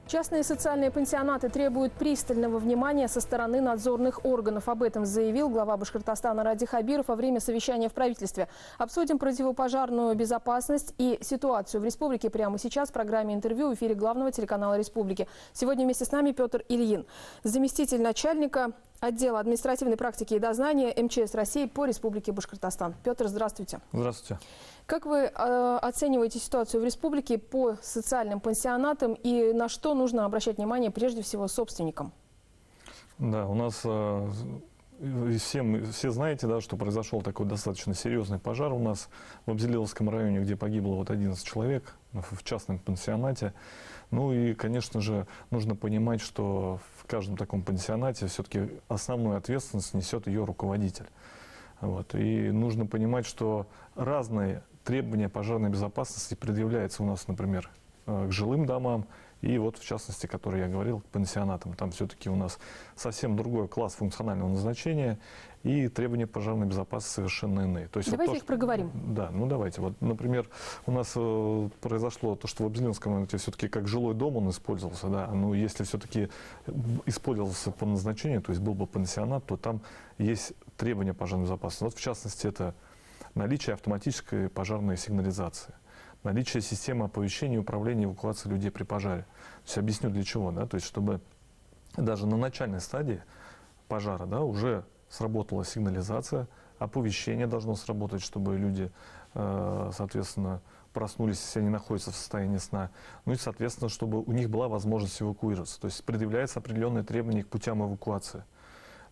Частные социальные пансионаты требуют пристального внимания со стороны надзорных органов. Об этом заявил глава Башкортостана Ради Хабиров во время совещания в правительстве. Обсудим противопожарную безопасность и ситуацию в республике прямо сейчас в программе интервью в эфире главного телеканала республики. Сегодня вместе с нами Петр Ильин, заместитель начальника отдела административной практики и дознания МЧС России по республике Башкортостан. Петр, здравствуйте. Здравствуйте. Как вы оцениваете ситуацию в республике по социальным пансионатам и на что нужно обращать внимание прежде всего собственникам? Да, у нас все знаете, да, что произошел такой достаточно серьезный пожар у нас в Абзелиловском районе, где погибло вот 11 человек в частном пансионате. Ну и, конечно же, нужно понимать, что в каждом таком пансионате все-таки основную ответственность несет ее руководитель. Вот. И нужно понимать, что разные требования пожарной безопасности предъявляются у нас, например, к жилым домам и вот в частности, который я говорил, к пансионатам. Там все-таки у нас совсем другой класс функционального назначения и требования пожарной безопасности совершенно иные. То есть давайте вот их проговорим. Да, ну давайте. Вот, например, у нас произошло то, что в Абзелиловском районе все-таки как жилой дом он использовался, да, но если все-таки использовался по назначению, то есть был бы пансионат, то там есть требования пожарной безопасности. Вот в частности, это наличие автоматической пожарной сигнализации, наличие системы оповещения и управления эвакуацией людей при пожаре. То есть объясню для чего, да, то есть чтобы даже на начальной стадии пожара, да, уже сработала сигнализация, оповещение должно сработать, чтобы люди, соответственно, проснулись, если они находятся в состоянии сна. Ну и, соответственно, чтобы у них была возможность эвакуироваться. То есть предъявляются определенные требования к путям эвакуации.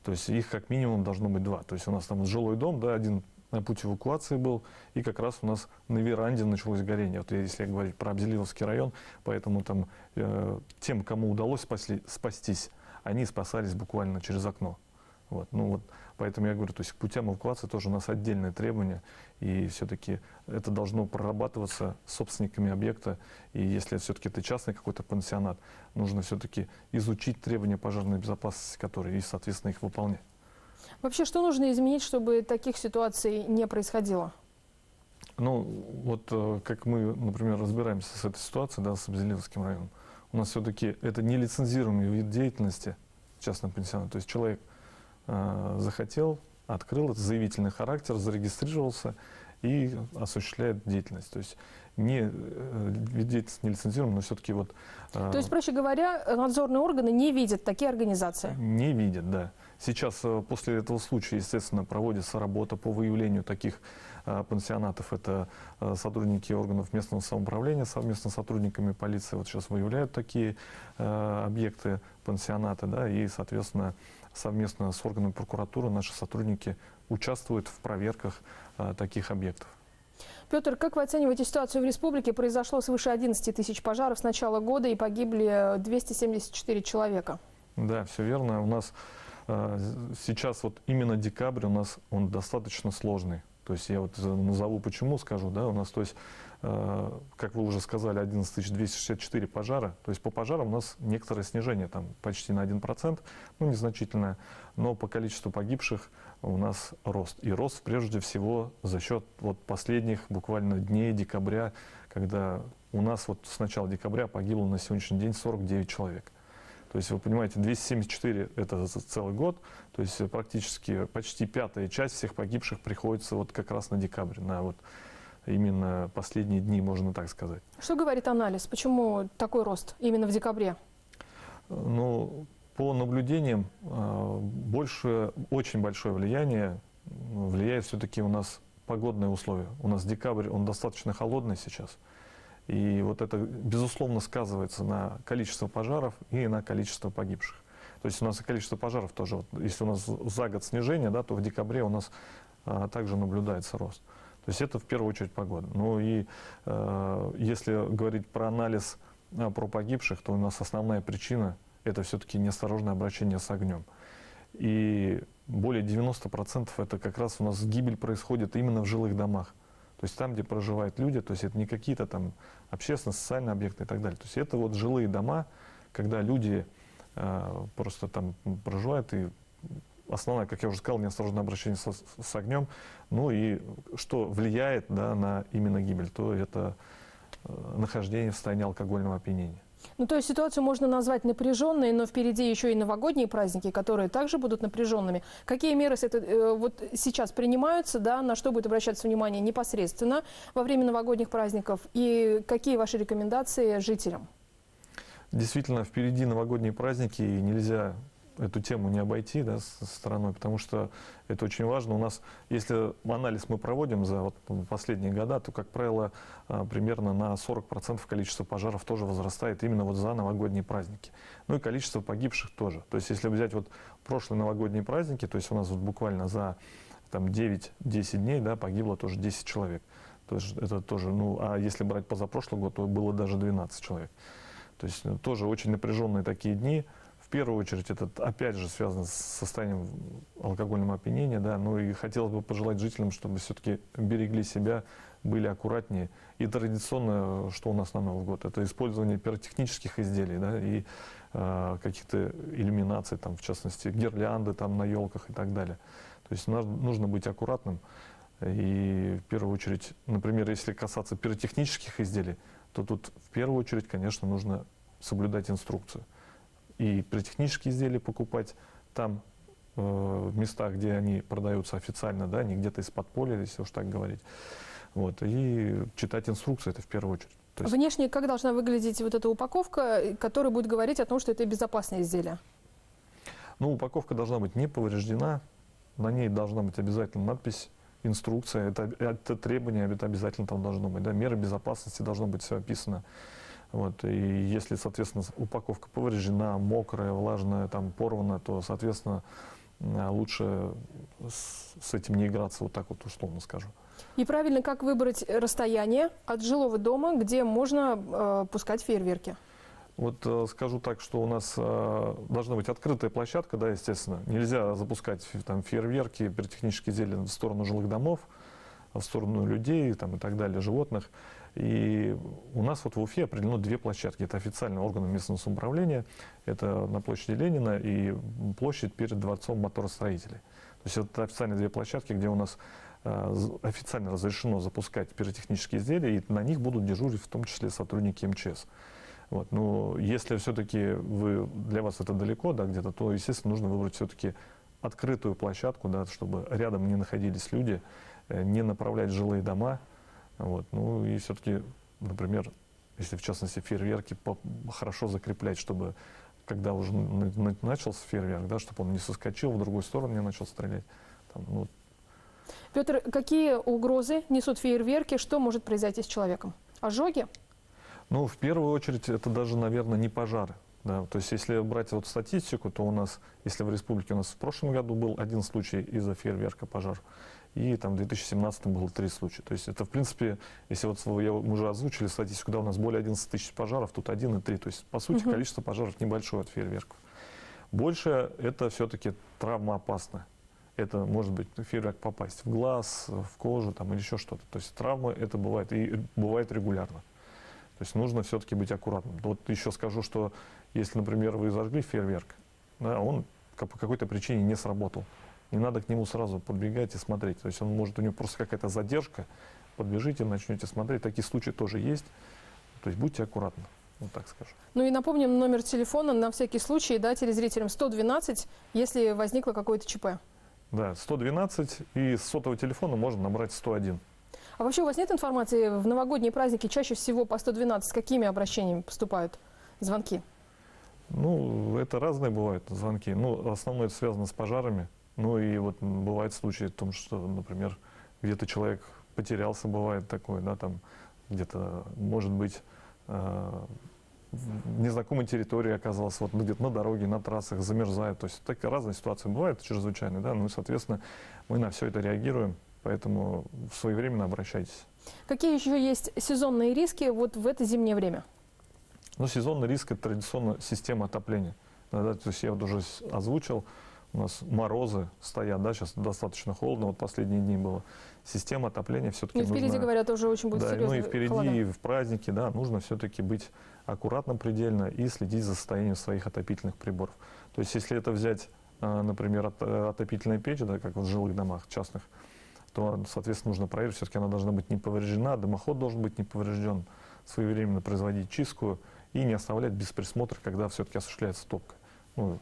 То есть их как минимум должно быть два. То есть у нас там жилой дом, да, один путь эвакуации был, и как раз у нас на веранде началось горение. Вот если говорить про Абзелиловский район, поэтому там тем, кому удалось спастись, они спасались буквально через окно. Вот. Ну вот, поэтому я говорю, то есть к путям эвакуации тоже у нас отдельные требования, и все-таки это должно прорабатываться собственниками объекта, и если все-таки это частный какой-то пансионат, нужно все-таки изучить требования пожарной безопасности, которые, и, соответственно, их выполнять. Вообще, что нужно изменить, чтобы таких ситуаций не происходило? Ну, вот как мы, например, разбираемся с этой ситуацией, да, с Абзелиловским районом, у нас все-таки это нелицензируемый вид деятельности в частном пансионате. То есть человек захотел, открыл, это заявительный характер, зарегистрировался и осуществляет деятельность. То есть вид деятельности не лицензируем, но все-таки вот... То есть, проще говоря, надзорные органы не видят такие организации? Не видят, да. Сейчас после этого случая, естественно, проводится работа по выявлению таких пансионатов. Это сотрудники органов местного самоуправления совместно с сотрудниками полиции вот сейчас выявляют такие объекты пансионата, да, и, соответственно, совместно с органами прокуратуры наши сотрудники участвуют в проверках таких объектов. Петр, как вы оцениваете ситуацию в республике? Произошло свыше 11 тысяч пожаров с начала года и погибли 274 человека. Да, все верно. У нас сейчас вот именно декабрь у нас он достаточно сложный. То есть я вот назову почему, скажу, да, у нас, то есть, как вы уже сказали, 11 264 пожара, то есть по пожарам у нас некоторое снижение, там почти на 1%, ну незначительное, но по количеству погибших у нас рост. И рост прежде всего за счет вот последних буквально дней декабря, когда у нас вот с начала декабря погибло на сегодняшний день 49 человек. То есть, вы понимаете, 274 – это за целый год, то есть практически почти пятая часть всех погибших приходится вот как раз на декабрь, на вот именно последние дни, можно так сказать. Что говорит анализ? Почему такой рост именно в декабре? Ну, по наблюдениям, очень большое влияние влияет все-таки у нас погодные условия. У нас декабрь, он достаточно холодный сейчас. И вот это, безусловно, сказывается на количество пожаров и на количество погибших. То есть у нас и количество пожаров тоже, вот, если у нас за год снижение, да, то в декабре у нас также наблюдается рост. То есть это в первую очередь погода. Ну и если говорить про анализ про погибших, то у нас основная причина – это все-таки неосторожное обращение с огнем. И более 90% это как раз у нас гибель происходит именно в жилых домах. То есть там, где проживают люди, то есть это не какие-то там общественно-социальные объекты и так далее. То есть это вот жилые дома, когда люди просто там проживают, и основное, как я уже сказал, неосторожное обращение с огнем. Ну и что влияет, да, на именно гибель, то это нахождение в состоянии алкогольного опьянения. Ну, то есть ситуацию можно назвать напряженной, но впереди еще и новогодние праздники, которые также будут напряженными. Какие меры вот сейчас принимаются, да, на что будет обращаться внимание непосредственно во время новогодних праздников, и какие ваши рекомендации жителям? Действительно, впереди новогодние праздники, и нельзя эту тему не обойти, да, со стороной, потому что это очень важно. У нас, если анализ мы проводим за вот последние года, то, как правило, примерно на 40% количество пожаров тоже возрастает именно вот за новогодние праздники. Ну и количество погибших тоже. То есть, если взять вот прошлые новогодние праздники, то есть у нас вот буквально за там, 9-10 дней, да, погибло тоже 10 человек. То есть это тоже, ну, а если брать позапрошлый год, то было даже 12 человек. То есть тоже очень напряженные такие дни. В первую очередь, это опять же связано с состоянием алкогольного опьянения, да, ну и хотелось бы пожелать жителям, чтобы все-таки берегли себя, были аккуратнее. И традиционно, что у нас на Новый год, это использование пиротехнических изделий, да, и каких-то иллюминаций, там, в частности, гирлянды там, на елках и так далее. То есть нужно быть аккуратным. И в первую очередь, например, если касаться пиротехнических изделий, то тут в первую очередь, конечно, нужно соблюдать инструкцию. И пиротехнические изделия покупать там, в местах, где они продаются официально, да, не где-то из подполья, если уж так говорить. Вот, и читать инструкции, это в первую очередь. То есть... Внешне как должна выглядеть вот эта упаковка, которая будет говорить о том, что это безопасное изделие? Ну, упаковка должна быть не повреждена, на ней должна быть обязательно надпись, инструкция, это требование, это обязательно там должно быть, да, меры безопасности должно быть все описано. Вот, и если, соответственно, упаковка повреждена, мокрая, влажная, там, порвана, то, соответственно, лучше с этим не играться, вот так вот условно скажу. И правильно, как выбрать расстояние от жилого дома, где можно пускать фейерверки? Вот скажу так, что у нас должна быть открытая площадка, да, естественно. Нельзя запускать там фейерверки, пиротехнические изделия в сторону жилых домов, в сторону людей там, и так далее, животных. И у нас вот в Уфе определено две площадки. Это официальные органы местного самоуправления. Это на площади Ленина и площадь перед дворцом моторостроителей. То есть это официальные две площадки, где у нас официально разрешено запускать пиротехнические изделия, и на них будут дежурить в том числе сотрудники МЧС. Вот. Но если все-таки для вас это далеко, да, где-то, то, естественно, нужно выбрать все-таки открытую площадку, да, чтобы рядом не находились люди, не направлять жилые дома. Вот. Ну и все-таки, например, если в частности фейерверки хорошо закреплять, чтобы когда уже начался фейерверк, да, чтобы он не соскочил в другую сторону, не начал стрелять. Там, ну. Петр, какие угрозы несут фейерверки? Что может произойти с человеком? Ожоги? Ну, в первую очередь, это даже, наверное, не пожары. Да. То есть, если брать вот статистику, то у нас, если в республике у нас в прошлом году был один случай из-за фейерверка пожар, и там в 2017 было 3 случая. То есть, это, в принципе, если вот мы уже озвучили статистику, да, у нас более 11 тысяч пожаров, тут 1 и 3. То есть, по сути, количество пожаров небольшое от фейерверков. Больше это все-таки травмоопасно. Это может быть фейерверк попасть в глаз, в кожу там, или еще что-то. То есть, травмы это бывает, и бывает регулярно. То есть нужно все-таки быть аккуратным. Вот еще скажу, что если, например, вы зажгли фейерверк, да, он по какой-то причине не сработал, не надо к нему сразу подбегать и смотреть. То есть он может, у него просто какая-то задержка, подбежите, начнете смотреть. Такие случаи тоже есть. То есть будьте аккуратны, вот так скажу. Ну и напомним номер телефона на всякий случай, да, телезрителям 112, если возникло какое-то ЧП. Да, 112, и с сотового телефона можно набрать 101. А вообще у вас нет информации, в новогодние праздники чаще всего по 112 с какими обращениями поступают звонки? Ну, это разные бывают звонки. Ну, основное это связано с пожарами. Ну и вот бывают случаи в том, что, например, где-то человек потерялся, бывает такое, да, там где-то, может быть, в незнакомой территории оказался, вот где-то на дороге, на трассах, замерзает. То есть такие разные ситуации бывают, чрезвычайные, да, ну и, соответственно, мы на все это реагируем. Поэтому своевременно обращайтесь. Какие еще есть сезонные риски вот в это зимнее время? Ну, сезонный риск – это традиционно система отопления. Да, то есть я вот уже озвучил, у нас морозы стоят, да, сейчас достаточно холодно, вот последние дни было. Система отопления все-таки нужна. И впереди, говорят, тоже очень будет серьезно. Ну и впереди, холода. И в праздники, да, нужно все-таки быть аккуратным предельно и следить за состоянием своих отопительных приборов. То есть если это взять, например, отопительная печь, да, как в жилых домах частных, то, соответственно, нужно проверить, все-таки она должна быть не повреждена, дымоход должен быть не поврежден, своевременно производить чистку и не оставлять без присмотра, когда все-таки осуществляется топка. Ну,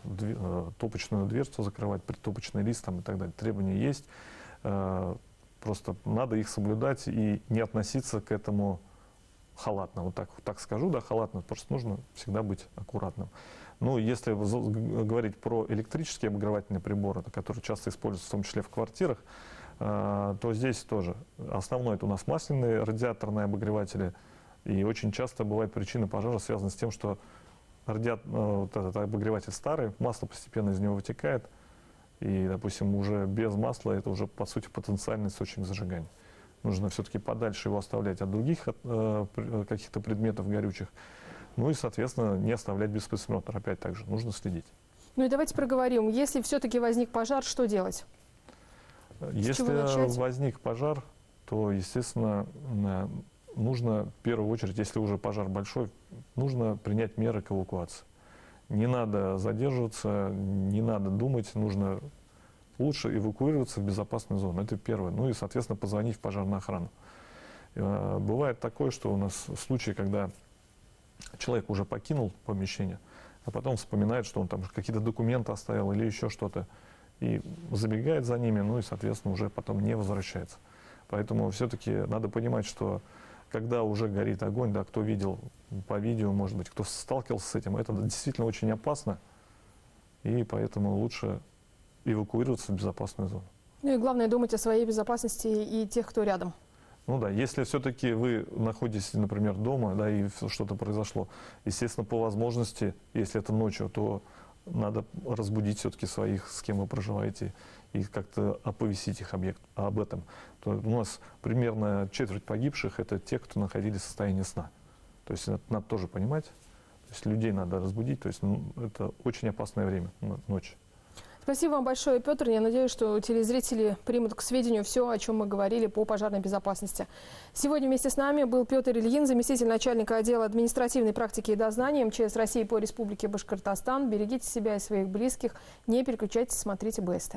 топочную дверцу закрывать, притопочный лист там, и так далее. Требования есть, просто надо их соблюдать и не относиться к этому халатно. Вот так скажу, да, халатно, просто нужно всегда быть аккуратным. Ну, если говорить про электрические обогревательные приборы, которые часто используются в том числе в квартирах, то здесь тоже основное это у нас масляные радиаторные обогреватели. И очень часто бывает причина пожара связана с тем, что вот этот обогреватель старый, масло постепенно из него вытекает. И, допустим, уже без масла это уже, по сути, потенциальный источник зажигания. Нужно все-таки подальше его оставлять от других каких-то предметов горючих. Ну и, соответственно, не оставлять без присмотра. Опять так же нужно следить. Ну и давайте проговорим. Если все-таки возник пожар, что делать? Если возник пожар, то, естественно, нужно в первую очередь, если уже пожар большой, нужно принять меры к эвакуации. Не надо задерживаться, не надо думать, нужно лучше эвакуироваться в безопасную зону. Это первое. Ну и, соответственно, позвонить в пожарную охрану. Бывает такое, что у нас случаи, когда человек уже покинул помещение, а потом вспоминает, что он там какие-то документы оставил или еще что-то, и забегает за ними, ну и, соответственно, уже потом не возвращается. Поэтому все-таки надо понимать, что когда уже горит огонь, да, кто видел по видео, может быть, кто сталкивался с этим, это действительно очень опасно, и поэтому лучше эвакуироваться в безопасную зону. Ну и главное думать о своей безопасности и тех, кто рядом. Ну да, если все-таки вы находитесь, например, дома, да, и что-то произошло, естественно, по возможности, если это ночью, то надо разбудить все-таки своих, с кем вы проживаете, и как-то оповестить их об этом. То у нас примерно четверть погибших – это те, кто находились в состоянии сна. То есть это надо тоже понимать. То есть людей надо разбудить. То есть это очень опасное время, ночь. Спасибо вам большое, Петр. Я надеюсь, что телезрители примут к сведению все, о чем мы говорили по пожарной безопасности. Сегодня вместе с нами был Петр Ильин, заместитель начальника отдела административной практики и дознания МЧС России по Республике Башкортостан. Берегите себя и своих близких. Не переключайтесь, смотрите БСТ.